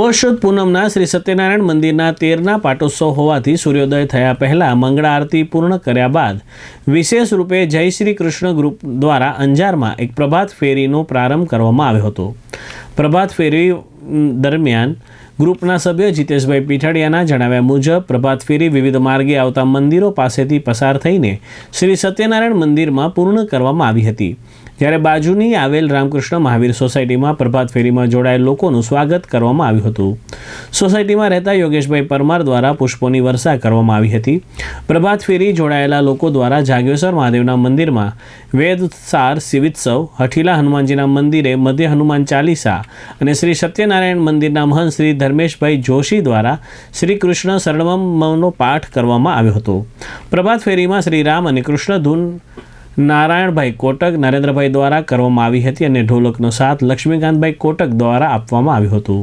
પોષ સુદ પૂનમના શ્રી સત્યનારાયણ મંદિરના 13ના પાટોત્સવ હોવાથી સૂર્યોદય થયા પહેલાં મંગળા આરતી પૂર્ણ કર્યા બાદ વિશેષ રૂપે જય શ્રી કૃષ્ણ ગ્રુપ દ્વારા અંજારમાં એક પ્રભાત ફેરીનો પ્રારંભ કરવામાં આવ્યો હતો। પ્રભાત ફેરી દરમિયાન ગ્રુપના સભ્ય જીતેશભાઈ પીઠાડિયાના જણાવ્યા મુજબ પ્રભાત ફેરી વિવિધ માર્ગે આવતા મંદિરો પાસેથી પસાર થઈને શ્રી સત્યનારાયણ મંદિરમાં પૂર્ણ કરવામાં આવી હતી, જ્યારે બાજુની આવેલ રામકૃષ્ણ મહાવીર સોસાયટીમાં પ્રભાત ફેરીમાં જોડાયેલ લોકોનું સ્વાગત કરવામાં આવ્યું હતું। સોસાયટીમાં રહેતા યોગેશભાઈ પરમાર દ્વારા પુષ્પોની વર્ષા કરવામાં આવી હતી। પ્રભાત ફેરી જોડાયેલા લોકો દ્વારા જાગેશ્વર મહાદેવના મંદિરમાં વેદસાર શિવિત્સવ, હઠીલા હનુમાનજીના મંદિરે મધ્ય હનુમાન ચાલીસા અને શ્રી સત્યનારાયણ મંદિરના મહંત શ્રી ધર્મેશભાઈ જોશી દ્વારા શ્રી કૃષ્ણ શરણમનો પાઠ કરવામાં આવ્યો હતો। પ્રભાત ફેરીમાં શ્રી રામ અને કૃષ્ણ ધૂન નારાયણભાઈ કોટક, નરેન્દ્રભાઈ દ્વારા કરવામાં આવી હતી અને ઢોલકનો સાથ લક્ષ્મીકાંતભાઈ કોટક દ્વારા આપવામાં આવ્યું હતું।